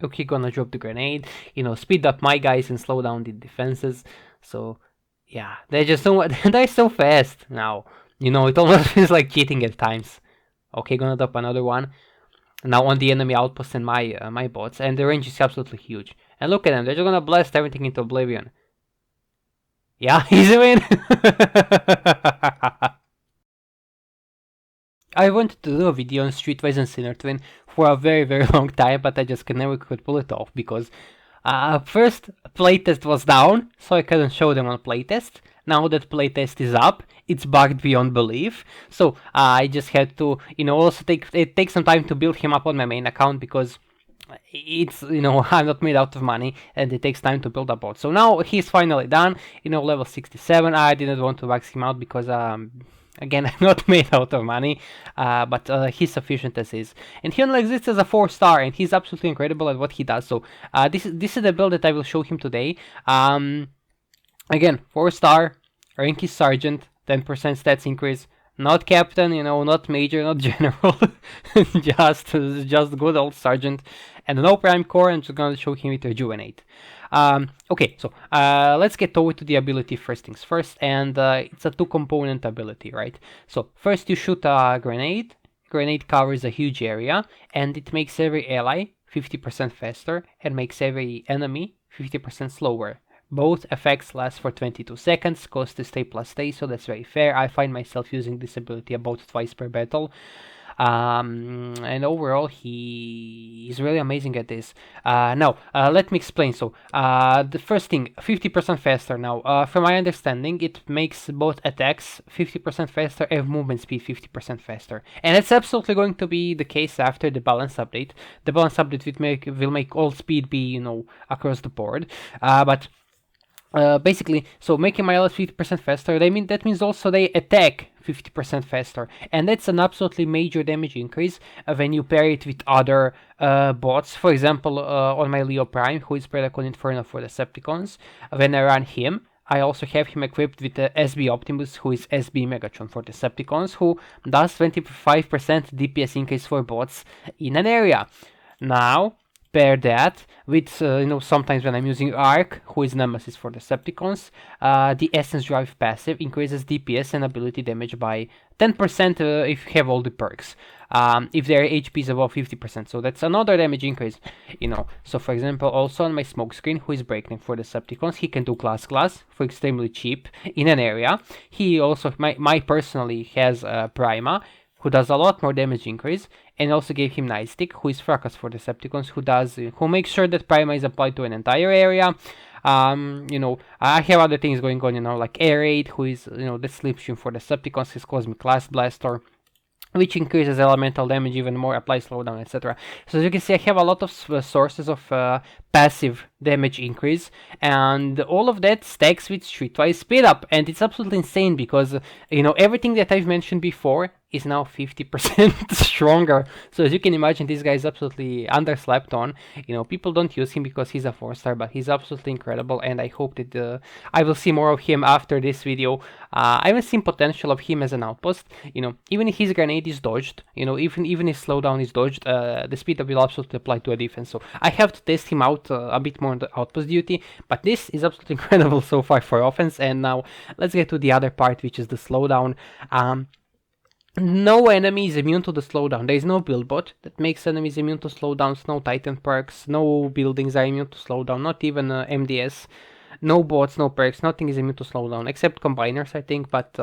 Okay, gonna drop the grenade, speed up my guys and slow down the defenses. So yeah, they're just so they're so fast now. It almost feels like cheating at times. Okay, gonna drop another one. Now on the enemy outpost and my bots, and the range is absolutely huge. And look at them, they're just gonna blast everything into oblivion. Yeah, easy win. I wanted to do a video on Streetwise and Sinnertwin for a very, very long time, but I just never could pull it off because first playtest was down, so I couldn't show them on playtest. Now that playtest is up, it's bugged beyond belief. So I just had to, also take some time to build him up on my main account because it's, I'm not made out of money and it takes time to build a bot. So now he's finally done, level 67. I didn't want to wax him out because again, I'm not made out of money, but he's sufficient as is. And he only exists as a 4-star, and he's absolutely incredible at what he does. So this is the build that I will show him today. Again, 4-star, rank is sergeant, 10% stats increase. Not captain, not major, not general, just good old sergeant, and no prime core. I'm just gonna show him with rejuvenate. Okay, so let's get over to the ability first things first, and it's a 2-component ability, right? So first you shoot a grenade. Grenade covers a huge area, and it makes every ally 50% faster and makes every enemy 50% slower. Both effects last for 22 seconds, cost is stay plus stay, so that's very fair. I find myself using this ability about twice per battle. And overall, he is really amazing at this. Now, let me explain. So, the first thing, 50% faster. Now, from my understanding, it makes both attacks 50% faster and movement speed 50% faster. And it's absolutely going to be the case after the balance update. The balance update will make all speed be, across the board. But basically, so making my allies 50% faster, that means also they attack 50% faster, and that's an absolutely major damage increase when you pair it with other bots. For example, on my Leo Prime, who is Predacon Inferno for Decepticons, when I run him, I also have him equipped with the SB Optimus, who is SB Megatron for Decepticons, who does 25% DPS increase for bots in an area. Now, pair that with, sometimes when I'm using Arc, who is Nemesis for Decepticons, the Essence Drive passive increases DPS and ability damage by 10% if you have all the perks. If their HP is above 50%, so that's another damage increase, So for example, also on my Smokescreen, who is Breakneck for Decepticons, he can do Glass for extremely cheap in an area. He also, my personally has Prima, who does a lot more damage increase, and also gave him Nightstick, who is Fracas for Decepticons, who makes sure that Prima is applied to an entire area. I have other things going on, like Air Raid, who is, the Slipstream for Decepticons, his Cosmic Blast Blaster, which increases elemental damage even more, applies slowdown, etc. So as you can see, I have a lot of sources of passive damage increase, and all of that stacks with Streetwise speed up, and it's absolutely insane because, everything that I've mentioned before is now 50% stronger. So as you can imagine, this guy is absolutely underslept on. People don't use him because he's a 4-star, but he's absolutely incredible, and I hope that I will see more of him after this video. I haven't seen potential of him as an outpost. Even if his grenade is dodged, even if slowdown is dodged, the speed up will absolutely apply to a defense. So I have to test him out a bit more on the outpost duty, but this is absolutely incredible so far for offense. And now let's get to the other part, which is the slowdown. No enemy is immune to the slowdown. There is no build bot that makes enemies immune to slowdowns, no Titan perks, no buildings are immune to slowdown, not even MDS. No bots, no perks, nothing is immune to slowdown, except combiners, I think, but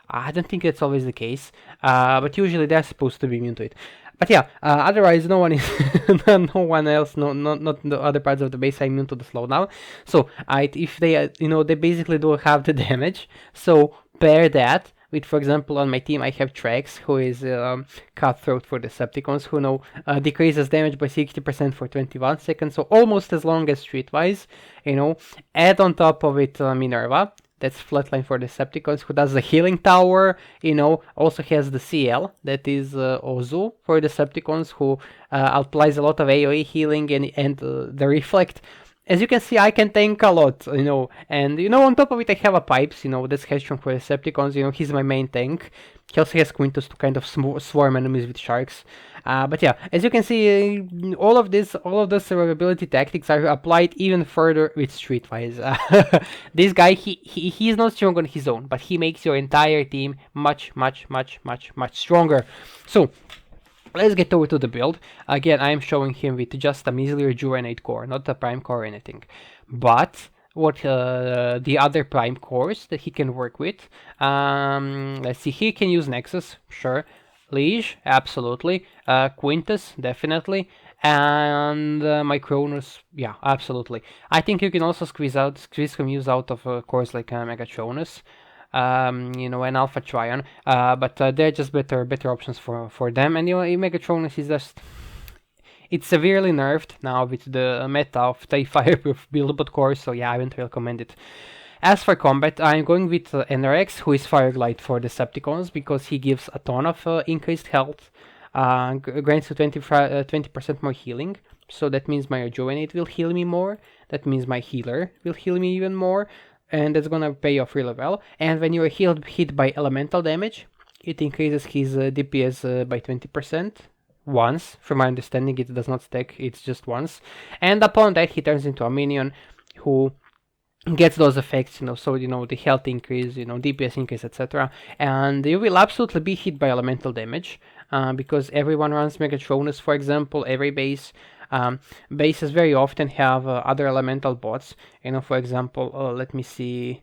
I don't think that's always the case. But usually they're supposed to be immune to it. But yeah, otherwise no one is, no one else, not the other parts of the base are immune to the slowdown. So if they, they basically do have the damage. So pair that with, for example, on my team I have Trax, who is Cutthroat for Decepticons, who decreases damage by 60% for 21 seconds, so almost as long as Streetwise. Add on top of it Minerva. That's Flatline for Decepticons, who does the healing tower, also has the CL, that is Ozu for Decepticons, who applies a lot of AoE healing and the reflect. as you can see, I can tank a lot, and on top of it I have a pipes, that's Headstrong for Decepticons, he's my main tank. He also has Quintus to kind of swarm enemies with sharks. But yeah, as you can see, all of the survivability tactics are applied even further with Streetwise. This guy, he's not strong on his own, but he makes your entire team much, much, much, much, much stronger. So, let's get over to the build. Again, I'm showing him with just a measly Rejuvenate core, not a Prime core or anything. But what the other Prime cores that he can work with. Let's see, he can use Nexus, sure. Liege, absolutely. Quintus, definitely. And my Cronus, yeah, absolutely. I think you can also squeeze some use out of cores like Megatronus. An Alpha Trion, but they're just better options for them. And Megatronus is just, it's severely nerfed now with the meta of the fireproof buildable core, so yeah, I wouldn't recommend it. As for combat, I'm going with NRX, who is Fireglide for Decepticons, because he gives a ton of increased health, grants you 20% more healing, so that means my Rejuvenate will heal me more, that means my healer will heal me even more, and that's gonna pay off really well. And when you are hit by elemental damage, it increases his DPS by 20%. Once, from my understanding, it does not stack, it's just once. And upon that, he turns into a minion who gets those effects, so the health increase, DPS increase, etc. And you will absolutely be hit by elemental damage, because everyone runs Megatronus, for example, every base. Bases very often have other elemental bots. For example, let me see.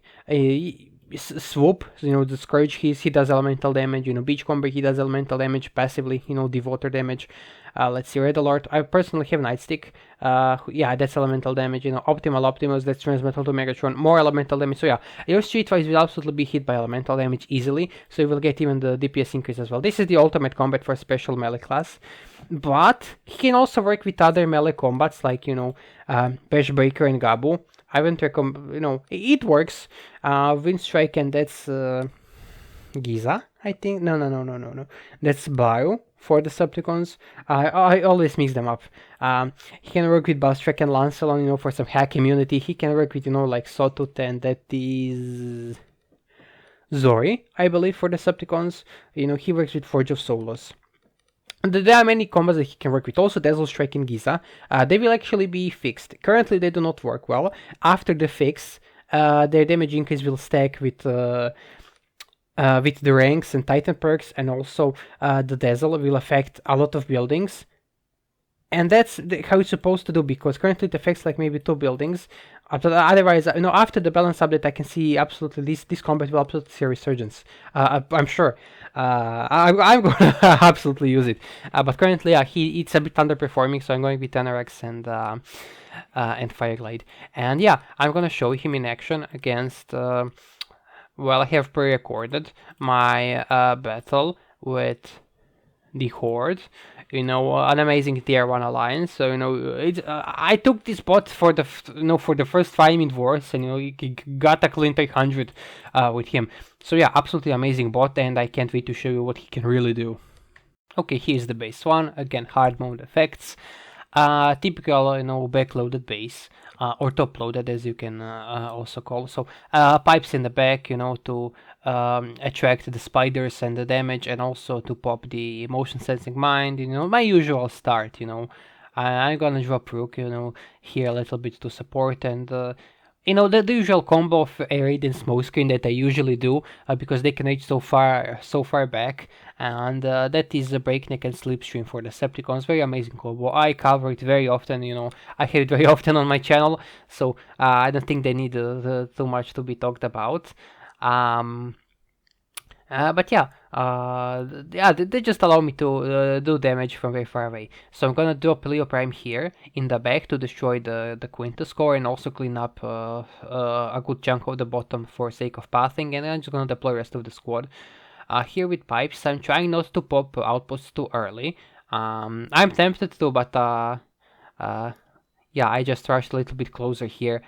Swoop, the Scourge, he does elemental damage. Beachcomber, he does elemental damage passively. Devoter damage. Let's see, Red Alert. I personally have Nightstick. Yeah, that's elemental damage. Optimal Optimus, that's Transmetal to Megatron, more elemental damage. So yeah, your Streetwise will absolutely be hit by elemental damage easily. So you will get even the DPS increase as well. This is the ultimate combat for special melee class. But he can also work with other melee combats like Bashbreaker and Gabu. I wouldn't recommend, it works. Windstrike, and that's Giza, I think. No. That's Baru for the Decepticons. I always mix them up. He can work with Bastrek and Lancelot, for some hack immunity. He can work with, like Sawtooth, and that is Zori, I believe, for the Decepticons. He works with Forge of Solos. There are many combos that he can work with. Also, Dazzle Strike and Giza. They will actually be fixed. Currently, they do not work well. After the fix, their damage increase will stack with the ranks and Titan perks, and also the Dazzle will affect a lot of buildings. And that's how it's supposed to do, because currently it affects like maybe 2 buildings. Otherwise, after the balance update, I can see absolutely this combat will absolutely see a resurgence. I'm sure. I'm gonna absolutely use it. But currently, it's a bit underperforming, so I'm going with NRX and Fireglide. And yeah, I'm gonna show him in action against. Well, I have pre-recorded my battle with the Horde. An amazing tier 1 alliance. So I took this bot for the for the first time in Wars, and got a clean 300 with him. So yeah, absolutely amazing bot, and I can't wait to show you what he can really do. Okay, here's the base one. Again, hard mode effects. Typical, backloaded base, or top loaded, as you can also call. So pipes in the back, to attract the spiders and the damage, and also to pop the motion sensing mine. My usual start. I'm gonna drop Rook, here a little bit to support, and the usual combo of Arid and Smokescreen that I usually do, because they can reach so far back, and that is the Breakneck and Slipstream for the Decepticons. Very amazing combo. I cover it very often, I have it very often on my channel, so I don't think they need too much to be talked about. But yeah, they just allow me to do damage from very far away. So I'm gonna drop Leo Prime here in the back to destroy the Quintus core, and also clean up a good chunk of the bottom for sake of pathing, and I'm just gonna deploy the rest of the squad. Here with pipes, I'm trying not to pop outposts too early. I'm tempted to, but yeah, I just rushed a little bit closer here.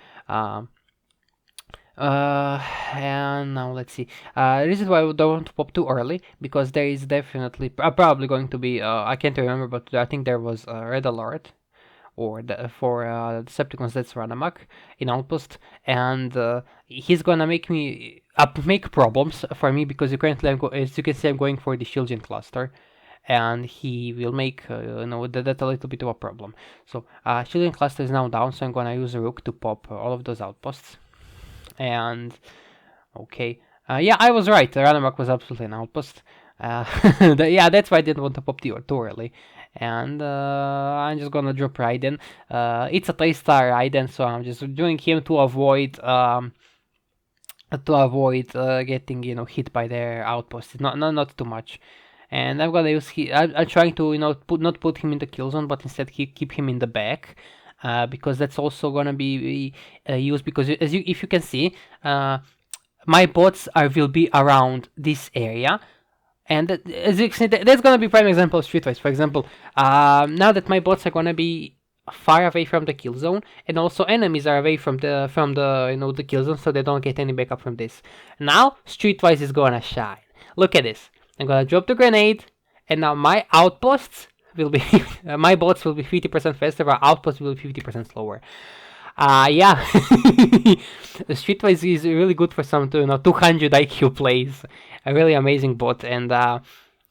And now let's see. The reason why I don't want to pop too early, because there is definitely probably going to be I can't remember, but I think there was a red alert or for Decepticons that's run amok in Outpost, and he's gonna make problems for me because currently as you can see I'm going for the Shieldgen cluster, and he will make that a little bit of a problem. So Shieldgen cluster is now down, so I'm gonna use a Rook to pop all of those outposts. And okay, yeah, I was right. Ranamak was absolutely an outpost. Yeah, that's why I didn't want to pop too early. And I'm just gonna drop Raiden. It's a 3-star Raiden, so I'm just doing him to avoid getting hit by their outposts. Not too much. And I'm gonna use I'm trying to not put him in the kill zone, but instead keep him in the back. Because that's also gonna be used because if you can see, my bots will be around this area, and as you can see, that's gonna be prime example of Streetwise. For example, now that my bots are gonna be far away from the kill zone, and also enemies are away from the the kill zone, so they don't get any backup from this. Now Streetwise is gonna shine. Look at this. I'm gonna drop the grenade, and now my outposts will be my bots will be 50% faster, our outposts will be 50% slower. Yeah, the Streetwise is really good for some 200 IQ plays. A really amazing bot, and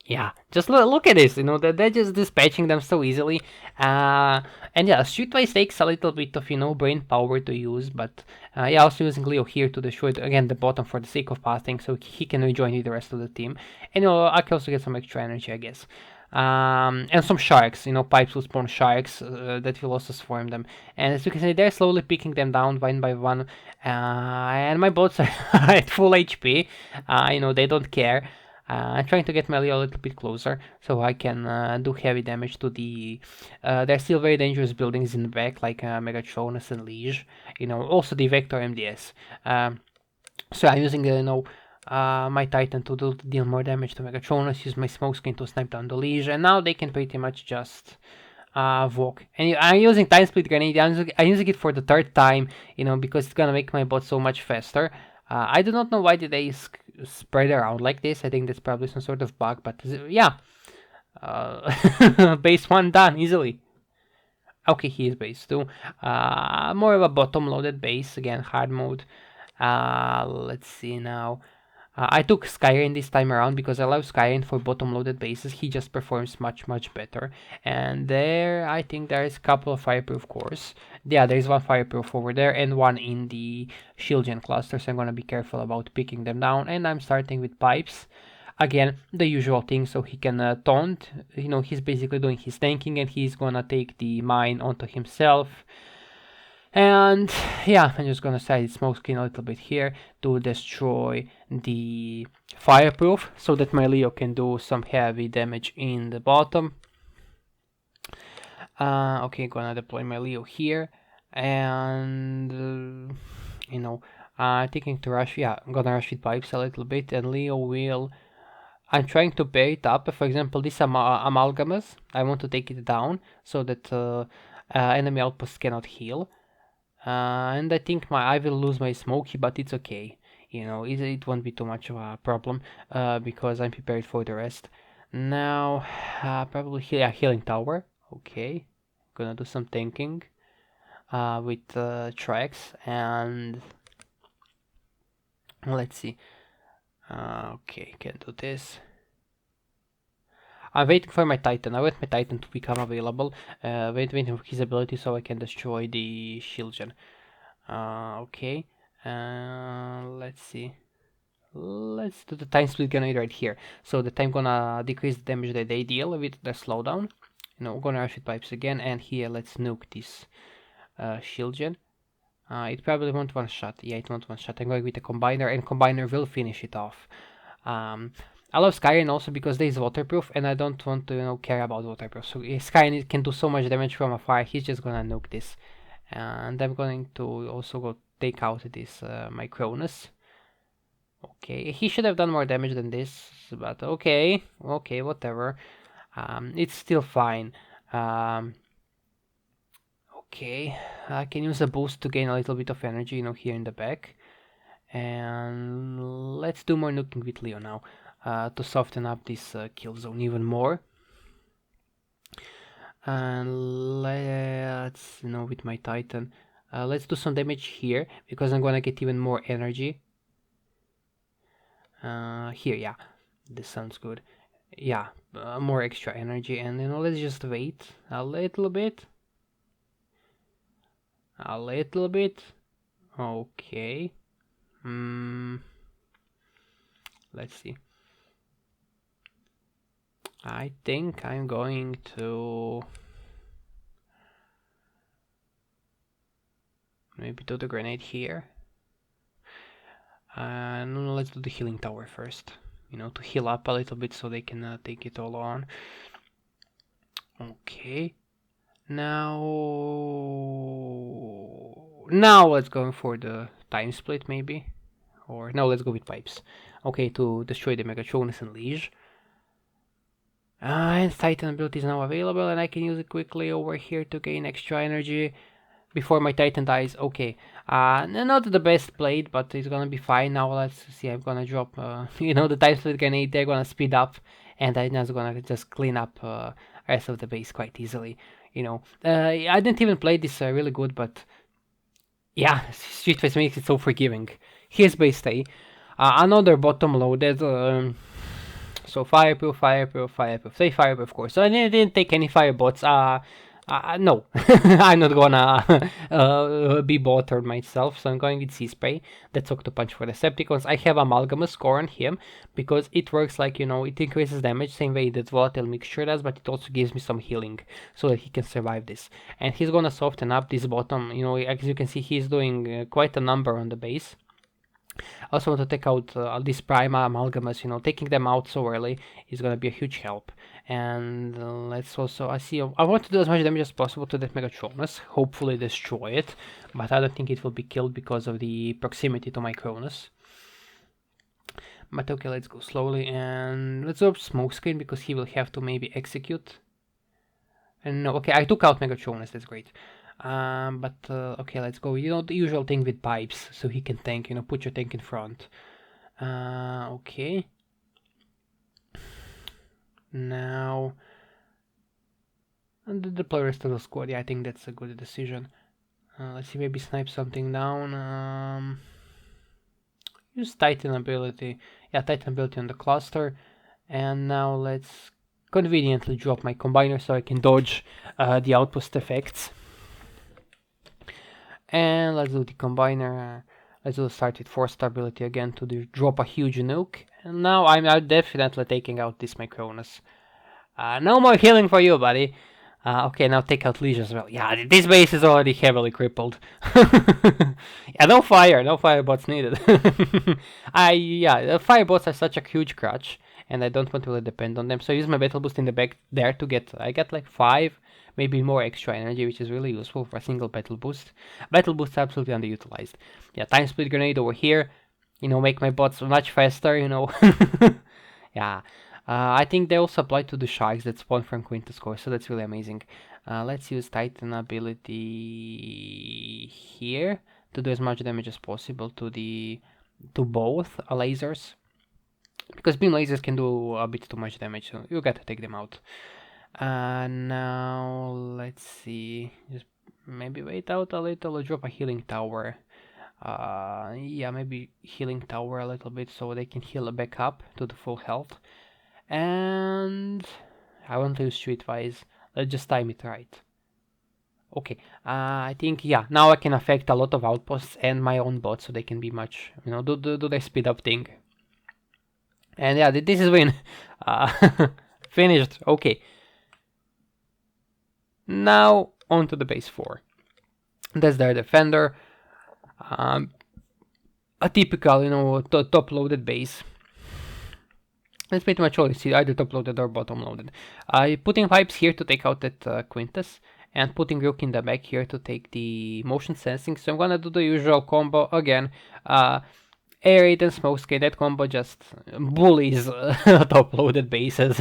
yeah, just look at this. They're just dispatching them so easily. And yeah, Streetwise takes a little bit of brain power to use, but yeah, also using Leo here to destroy again the bottom for the sake of passing, so he can rejoin the rest of the team. And I can also get some extra energy, I guess. And some sharks, pipes will spawn sharks that will also swarm them. And as you can see, they're slowly picking them down one by one. And my bots are at full HP. They don't care. I'm trying to get my Leo a little bit closer so I can do heavy damage to the. There's still very dangerous buildings in the back, like Megatronus and Liege. Also the Vector MDS. So I'm using my Titan to deal more damage to Megatronus, use my Smokescreen to snipe down the Liege, and now they can pretty much just walk. And I'm using Time Split Grenade. I'm using it for the 3rd time, because it's gonna make my bot so much faster. I do not know why did they spread around like this. I think that's probably some sort of bug, but yeah. Base 1 done easily. Okay, he is base 2. More of a bottom loaded base, again, hard mode. Let's see now. I took Skyrim this time around because I love Skyrim for bottom loaded bases. He just performs much better. And there, I think there is a couple of fireproof cores. Yeah, there is one fireproof over there and one in the Shieldgen cluster, so I'm gonna be careful about picking them down. And I'm starting with pipes. Again, the usual thing, so he can taunt. He's basically doing his tanking, and he's gonna take the mine onto himself. And yeah, I'm just gonna side Smokescreen a little bit here to destroy the fireproof so that my Leo can do some heavy damage in the bottom. Okay, gonna deploy my Leo here, and taking to rush. Yeah, I'm gonna rush with pipes a little bit, and Leo will. I'm trying to pair it up. For example, this amalgamas, I want to take it down so that enemy outposts cannot heal. And I think I will lose my Smokey, but it's okay. It won't be too much of a problem because I'm prepared for the rest. Now, probably healing tower. Okay, gonna do some tanking with tracks, and let's see. Okay, can do this. I'm waiting for my Titan. I want my Titan to become available. Waiting for his ability so I can destroy the Shieldgen. Okay. Let's see. Let's do the Time Split Grenade right here, so that I'm gonna decrease the damage that they deal with the slowdown. Gonna rush with pipes again, and here let's nuke this Shieldgen. It probably won't one shot. Yeah, it won't one shot. I'm going with a Combiner, and Combiner will finish it off. I love Skyrim also because there is waterproof, and I don't want to care about waterproof. So Skyrim can do so much damage from afar. He's just gonna nuke this, and I'm going to also go take out this my Cronus. Okay, he should have done more damage than this, but okay, whatever. It's still fine. Okay, I can use a boost to gain a little bit of energy, here in the back. And let's do more nuking with Leo now. To soften up this kill zone even more. And let's, with my Titan, let's do some damage here because I'm gonna get even more energy. Here, yeah, this sounds good. Yeah, more extra energy, and let's just wait a little bit. A little bit. Okay. Let's see. I think I'm going to maybe do the grenade here. And let's do the healing tower first. To heal up a little bit so they can take it all on. Okay. Now let's go for the time split maybe. Or no, let's go with pipes. Okay, to destroy the Megatronus and Liege. And Titan ability is now available, and I can use it quickly over here to gain extra energy before my Titan dies. Okay, not the best played, but it's gonna be fine. Now let's see, I'm gonna drop, the time split grenade. They're gonna speed up, and I'm just gonna clean up rest of the base quite easily. I didn't even play this really good, but yeah, Streetwise makes it so forgiving. Here's base stay. Another bottom loaded. So fireproof, say fireproof, of course. So I didn't take any firebots. No, I'm not gonna be bothered myself. So I'm going with sea spray. That's Octopunch for Decepticons. I have Amalgamous core on him because it works like it increases damage same way that volatile mixture does, but it also gives me some healing so that he can survive this. And he's gonna soften up this bottom. As you can see, he's doing quite a number on the base. I also want to take out these Prima Amalgamas, taking them out so early is going to be a huge help. And let's also, I want to do as much damage as possible to that Megatronus, hopefully destroy it, but I don't think it will be killed because of the proximity to my Cronus. But okay, let's go slowly, and let's drop Smokescreen because he will have to maybe execute. And no, okay, I took out Megatronus, that's great. Okay, let's go. The usual thing with pipes, so he can tank. Put your tank in front. Okay. Now, and deploy rest of the squad. Yeah, I think that's a good decision. Let's see, maybe snipe something down. Use Titan ability. Yeah, Titan ability on the cluster. And now let's conveniently drop my combiner so I can dodge the outpost effects. And let's do the combiner. Let's do start with 4-star ability again to drop a huge nuke. And now I'm definitely taking out this Micronus. No more healing for you, buddy. Okay, now take out Liege as well. Yeah, this base is already heavily crippled. Yeah, no firebots needed. Firebots are such a huge crutch, and I don't want to really depend on them. So I use my battle boost in the back there to I get like 5, maybe more extra energy, which is really useful for a single battle boost. Battle boost is absolutely underutilized. Yeah, time split grenade over here. Make my bots much faster. Yeah. I think they also apply to the sharks that spawn from Quintus core, so that's really amazing. Let's use Titan ability here to do as much damage as possible to both lasers, because beam lasers can do a bit too much damage, so you gotta take them out. Now let's see, just maybe wait out a little, drop a healing tower. Yeah, maybe healing tower a little bit so they can heal back up to the full health. And I want to use Streetwise. Let's just time it right. Okay, I think, yeah, now I can affect a lot of outposts and my own bots so they can be much, do their speed up thing. And yeah, this is win. Finished. Okay. Now on to the base 4. That's their defender. A typical, top loaded base. That's pretty much all you see, either top loaded or bottom loaded. Putting pipes here to take out that Quintus, and putting Rook in the back here to take the motion sensing. So I'm gonna do the usual combo again. Air raid and Smokescreen, that combo just bullies top loaded bases.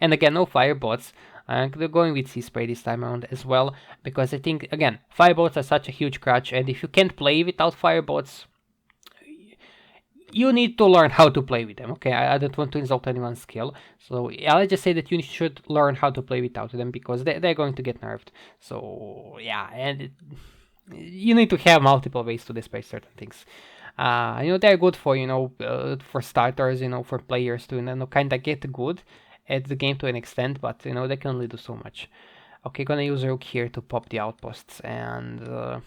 And again, no firebots. I'm going with Sea Spray this time around as well, because I think, again, firebots are such a huge crutch, and if you can't play without firebots, you need to learn how to play with them. Okay, I don't want to insult anyone's skill, so yeah, let's just say that you should learn how to play without them, because they're going to get nerfed. So yeah, and you need to have multiple ways to dispatch certain things. They're good for, for starters, for players to, kind of get good at the game to an extent, but, they can only do so much. Okay, gonna use Rook here to pop the outposts, and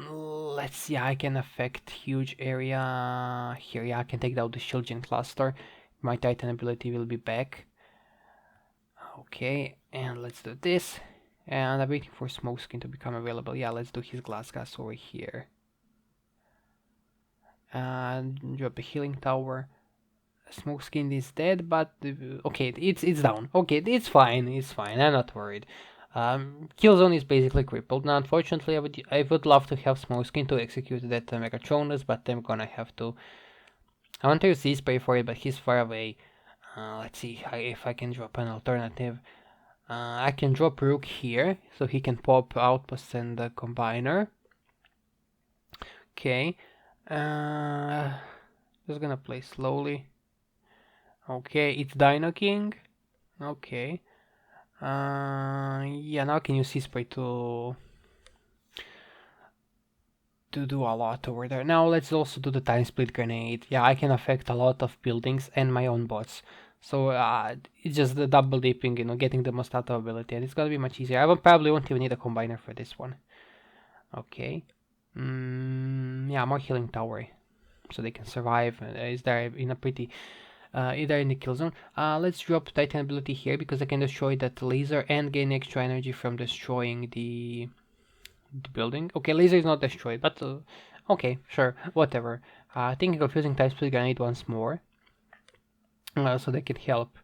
let's see, I can affect huge area here. Yeah, I can take down the Shiljin cluster. My Titan ability will be back. Okay, and let's do this. And I'm waiting for Smokeskin to become available. Yeah, let's do his glass gas over here. And drop a healing tower. Smokeskin is dead, but okay, it's down. Okay, it's fine. I'm not worried. Killzone is basically crippled. Now, unfortunately, I would love to have Smokeskin to execute that Megatronus, but I'm gonna have to. I want to use Z-Spray for it, but he's far away. Let's see if I can drop an alternative. I can drop Rook here, so he can pop Outpost and the Combiner. Okay. Just gonna play slowly. Okay, it's Dino King. Okay. Yeah, now I can use C-Spray to do a lot over there. Now let's also do the Time Split Grenade. Yeah, I can affect a lot of buildings and my own bots. So it's just the double dipping, getting the most out of ability, and it's gonna be much easier. I probably won't even need a combiner for this one. Okay. Yeah, more healing tower, so they can survive. Is there in a pretty either in the kill zone. Let's drop Titan ability here because I can destroy that laser and gain extra energy from destroying the building. Okay, laser is not destroyed, but okay, sure, whatever. Thinking of using Time Split Grenade once more. So they can help.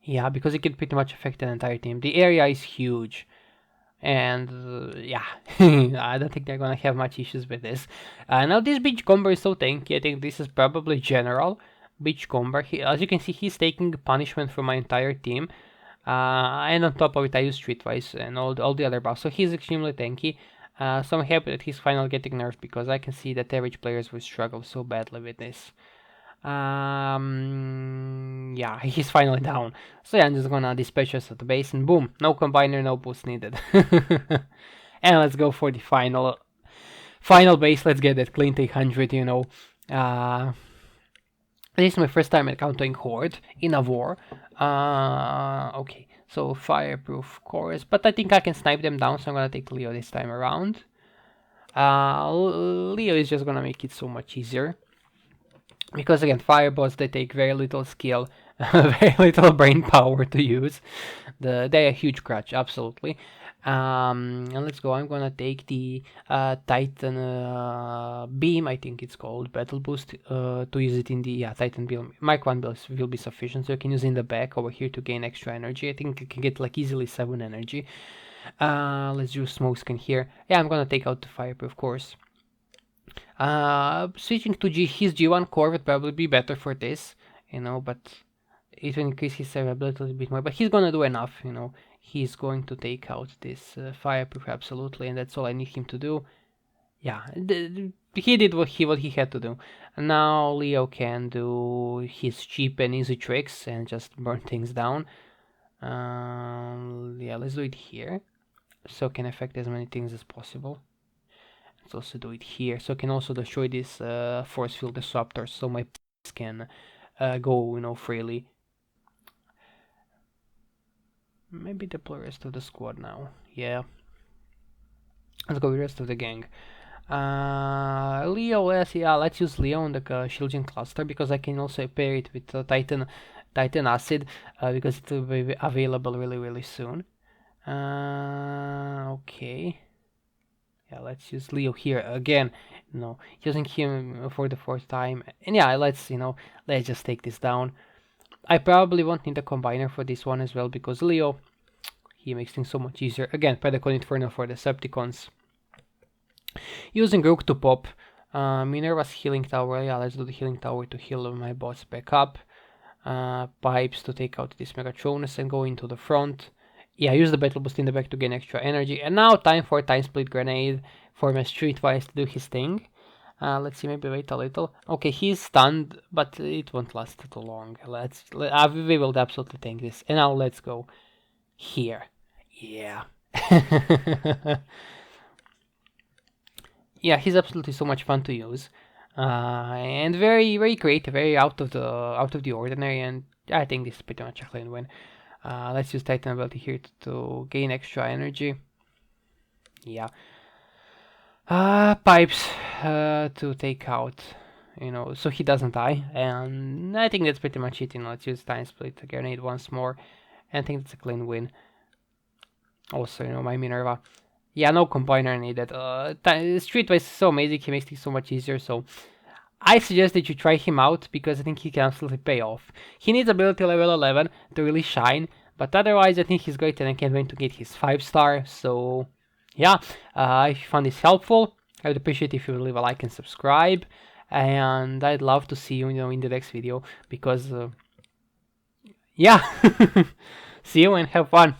Yeah, because it can pretty much affect an entire team. The area is huge. And yeah, I don't think they're gonna have much issues with this. Now this Beachcomber is so tanky. I think this is probably general Beachcomber. As you can see, he's taking punishment from my entire team. And on top of it, I use Streetwise and all the other buffs. So he's extremely tanky. So I'm happy that he's finally getting nerfed, because I can see that average players will struggle so badly with this. Yeah, he's finally down. So yeah, I'm just gonna dispatch us at the base, and boom, no combiner, no boost needed. And let's go for the final base. Let's get that clean 300. This is my first time encountering Horde in a war. Okay, so fireproof cores, but I think I can snipe them down, so I'm gonna take Leo this time around. Leo is just gonna make it so much easier. Because again, firebots, they take very little skill, very little brain power to use. They're a huge crutch, absolutely. And let's go. I'm gonna take the Titan Beam, I think it's called, Battle Boost, to use it in the Titan Beam. Mark 1 builds will be sufficient, so you can use it in the back over here to gain extra energy. I think you can get like easily 7 energy. Let's do Smokeskin here. Yeah, I'm gonna take out the fireproof, of course. Switching to his G1 core would probably be better for this, but it will increase his survivability a little bit more. But he's gonna do enough, He's going to take out this fireproof absolutely, and that's all I need him to do. Yeah, he did what he had to do. And now Leo can do his cheap and easy tricks and just burn things down. Yeah, let's do it here, so can affect as many things as possible. Let's also do it here, so I can also destroy this force field disruptor, so my can go, freely. Maybe deploy the rest of the squad now. Yeah. Let's go with the rest of the gang. Leo, let's use Leo on the Shiljin cluster, because I can also pair it with Titan Acid, because it will be available really soon. Okay. Yeah, let's use Leo here again. Using him for the 4th time. And yeah, let's just take this down. I probably won't need a combiner for this one as well, because Leo, he makes things so much easier. Again, Predacon Inferno for the Decepticons. Using Rook to pop Minerva's healing tower. Yeah, let's do the healing tower to heal my bots back up. Pipes to take out this Megatronus and go into the front. Yeah, use the Battle Boost in the back to gain extra energy. And now time for Time Split Grenade for my Streetwise to do his thing. Let's see, maybe wait a little. Okay, he's stunned, but it won't last too long. We will absolutely take this. And now let's go here. Yeah. Yeah, he's absolutely so much fun to use. And very, very creative, very out of the ordinary, and I think this is pretty much a clean win. Let's use Titan ability here to gain extra energy. Yeah. Pipes to take out, so he doesn't die, and I think that's pretty much it. Let's use Time Split Grenade once more, and I think that's a clean win. Also, my Minerva. Yeah, no combiner needed. Streetwise is so amazing, he makes things so much easier, so I suggest that you try him out, because I think he can absolutely pay off. He needs ability level 11 to really shine, but otherwise I think he's great, and I can't wait to get his 5-star, so yeah, if you found this helpful, I would appreciate if you would leave a like and subscribe, and I'd love to see you, in the next video, because, yeah, see you and have fun.